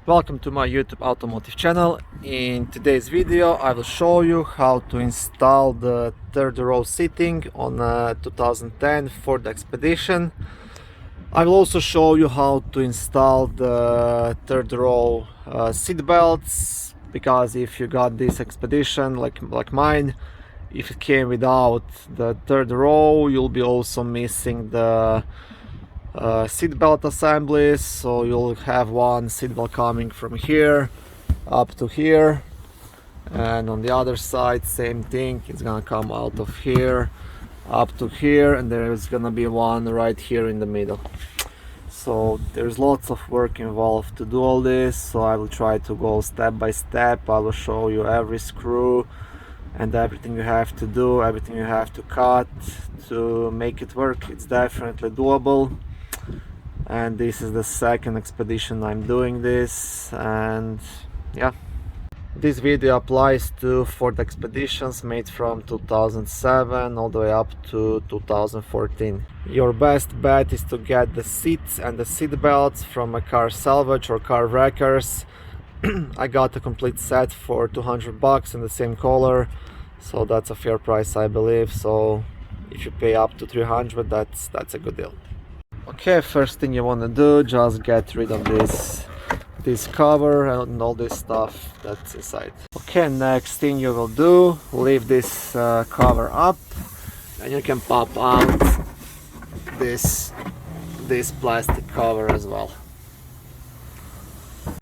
Welcome to my YouTube automotive channel. In today's video I will show you how to install the third row seating on a 2010 Ford Expedition. I will also show you how to install the third row seat belts, because if you got this Expedition like mine, if it came without the third row, you'll be also missing the seat belt assemblies. So you'll have one seat belt coming from here up to here, and on the other side same thing, it's gonna come out of here up to here, and there is gonna be one right here in the middle. So there's lots of work involved to do all this, so I will try to go step by step. I will show you every screw and everything you have to do, everything you have to cut to make it work. It's definitely doable. And this is the second expedition I'm doing this, and yeah, this video applies to Ford Expeditions made from 2007 all the way up to 2014. Your best bet is to get the seats and the seat belts from a car salvage or car wreckers. I got a complete set for 200 bucks in the same color, so that's a fair price, I believe. So if you pay up to 300, that's a good deal. Okay, first thing you want to do, just get rid of this cover and all this stuff that's inside. Okay, next thing you will do, leave this cover up, and you can pop out this plastic cover as well.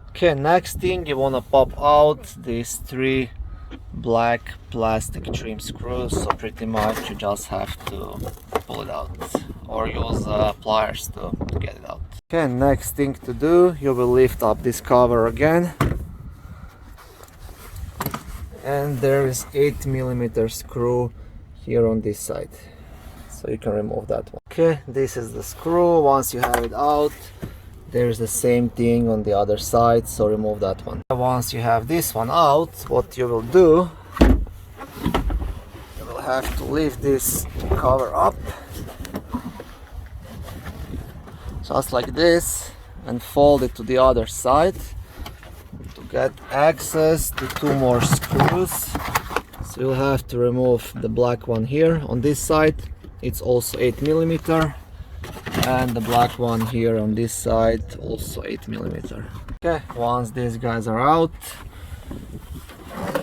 Okay, next thing you want to pop out these three black plastic trim screws. So pretty much you just have to pull it out or use pliers to get it out. Okay, next thing to do, you will lift up this cover again, and there is 8mm screw here on this side, so you can remove that one. Okay, this is the screw. Once you have it out, there's the same thing on the other side, so remove that one. Once you have this one out, what you will do, you will have to lift this cover up just like this and fold it to the other side to get access to two more screws. So you'll have to remove the black one here on this side, it's also 8mm, and the black one here on this side, also 8mm. Okay, once these guys are out,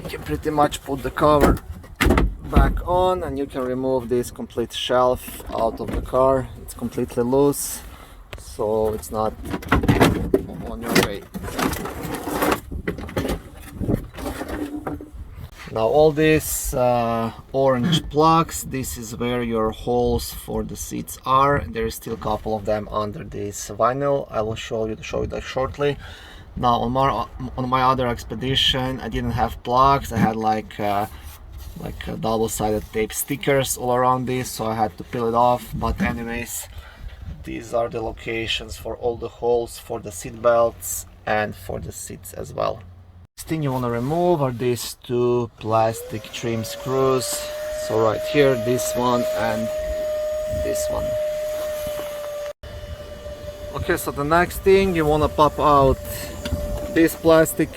you can pretty much put the cover back on, and you can remove this complete shelf out of the car. It's completely loose, so it's not on your way. Now all these orange plugs, this is where your holes for the seats are. There is still a couple of them under this vinyl. I will show you that shortly. Now on my other Expedition, I didn't have plugs. I had like double-sided tape stickers all around this, so I had to peel it off. But anyways, these are the locations for all the holes for the seat belts and for the seats as well. Next thing you want to remove are these two plastic trim screws. So right here, this one and this one. Okay, so the next thing, you want to pop out this plastic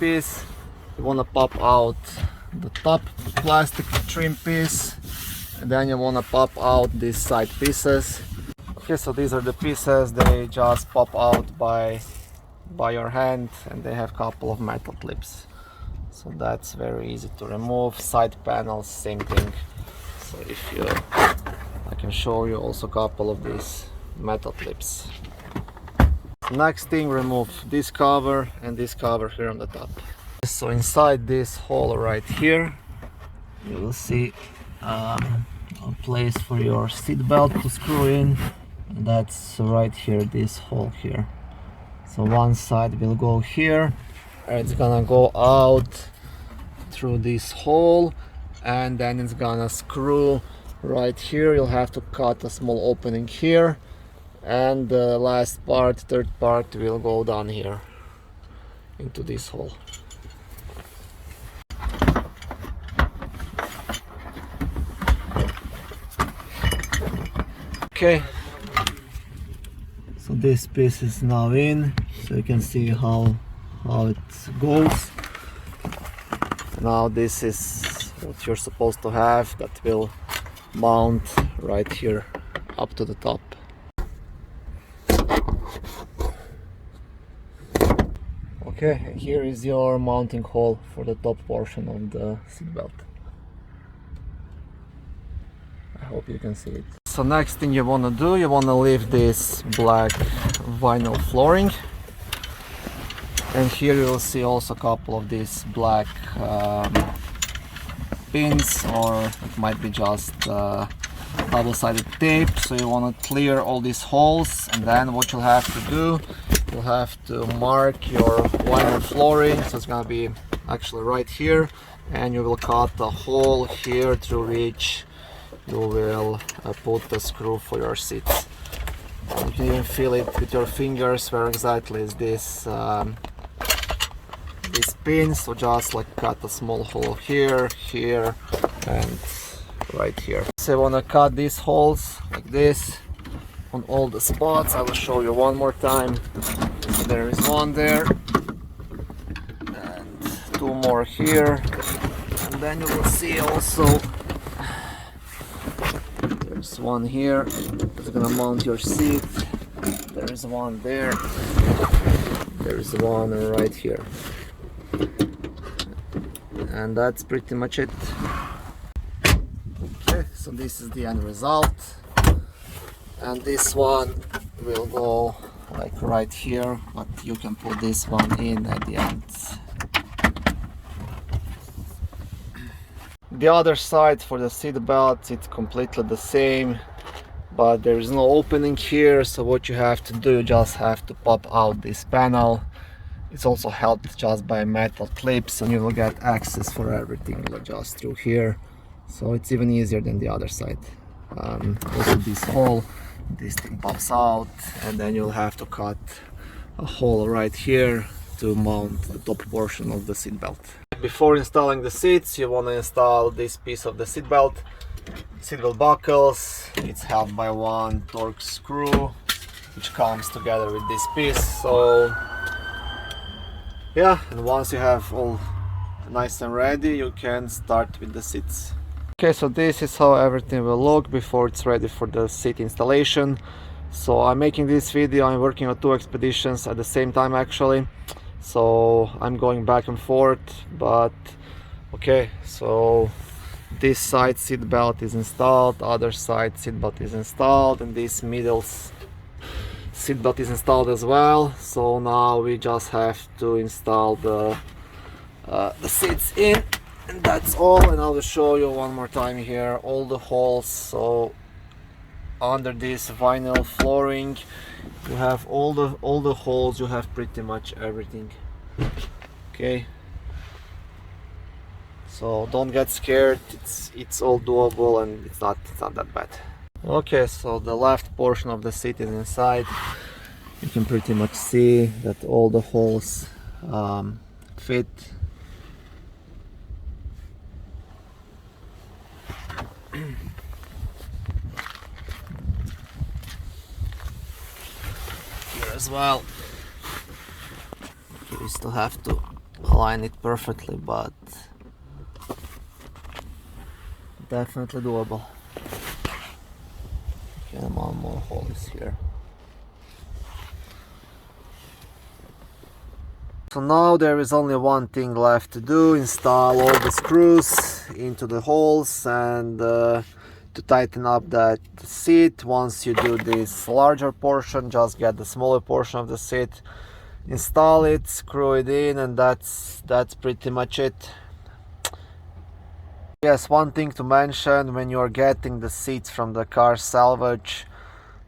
piece. You want to pop out the top plastic trim piece, and then you want to pop out these side pieces. Okay, so these are the pieces. They just pop out by your hand, and they have a couple of metal clips, so that's very easy to remove. Side panels, same thing. So I can show you also a couple of these metal clips. Next thing, remove this cover and this cover here on the top. So inside this hole right here, you will see a place for your seat belt to screw in, and that's right here, this hole here. So one side will go here, and it's gonna go out through this hole, and then it's gonna screw right here. You'll have to cut a small opening here, and the last part, third part, will go down here into this hole. Okay, so this piece is now in, so you can see how it goes. Now this is what you're supposed to have, that will mount right here up to the top. Okay, here is your mounting hole for the top portion of the seatbelt. I hope you can see it. So next thing you want to do, you want to leave this black vinyl flooring, and here you will see also a couple of these black pins, or it might be just double-sided tape. So you want to clear all these holes, and then what you'll have to do, you'll have to mark your vinyl flooring, so it's gonna be actually right here, and you will cut a hole here through which you will put the screw for your seats. You can even feel it with your fingers where exactly is this pin. So just like cut a small hole here, here, and right here. So you want to cut these holes like this on all the spots. I will show you one more time. There is one there, and two more here, and then you will see also there's one here that's gonna mount your seat. There's one there. There's one right here. And that's pretty much it. Okay, so this is the end result. And this one will go like right here, but you can put this one in at the end. The other side for the seat belt, it's completely the same, but there is no opening here, so what you have to do, you just have to pop out this panel. It's also helped just by metal clips, and you will get access for everything just through here, so it's even easier than the other side. Also this hole, this thing pops out, and then you'll have to cut a hole right here to mount the top portion of the seat belt. Before installing the seats, you want to install this piece of the seatbelt buckles. It's held by one Torx screw, which comes together with this piece. So yeah, and once you have all nice and ready, you can start with the seats. Okay, so this is how everything will look before it's ready for the seat installation. So I'm making this video, I'm working on two expeditions at the same time actually. So I'm going back and forth, but okay, so this side seat belt is installed, other side seat belt is installed, and this middle seat belt is installed as well. So now we just have to install the seats in, and that's all. And I will show you one more time here all the holes. So under this vinyl flooring you have all the holes, you have pretty much everything. Okay, so don't get scared, it's all doable, and it's not that bad. Okay, so the left portion of the seat is inside. You can pretty much see that all the holes fit. As well, you still have to align it perfectly, but definitely doable. Okay, one more hole is here. So now there is only one thing left to do: install all the screws into the holes and to tighten up that seat. Once you do this larger portion, just get the smaller portion of the seat, install it, screw it in, and that's pretty much it. Yes, one thing to mention: when you are getting the seats from the car salvage,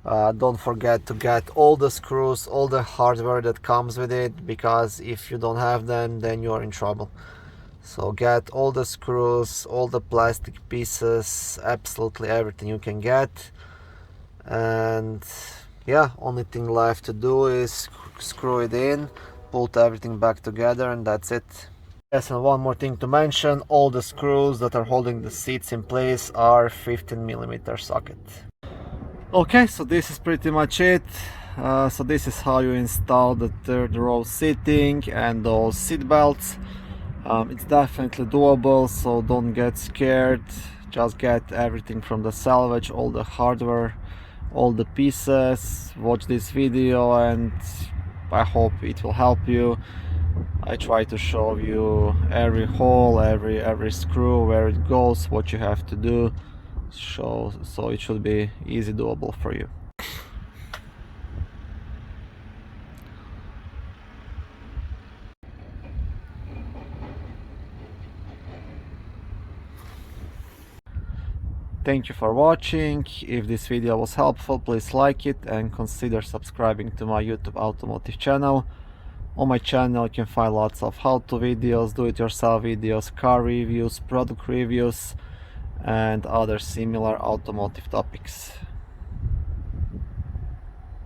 don't forget to get all the screws, all the hardware that comes with it, because if you don't have them, then you are in trouble. So get all the screws, all the plastic pieces, absolutely everything you can get. And yeah, only thing left to do is screw it in, put everything back together, and that's it. Yes, and one more thing to mention: all the screws that are holding the seats in place are 15mm socket. Okay, so this is pretty much it. So this is how you install the third row seating and those seat belts. It's definitely doable, so don't get scared. Just get everything from the salvage, all the hardware, all the pieces. Watch this video and I hope it will help you. I try to show you every hole, every screw, where it goes, what you have to do, so it should be easy doable for you. Thank you for watching. If this video was helpful, please like it and consider subscribing to my YouTube automotive channel. On my channel you can find lots of how-to videos, do-it-yourself videos, car reviews, product reviews and other similar automotive topics.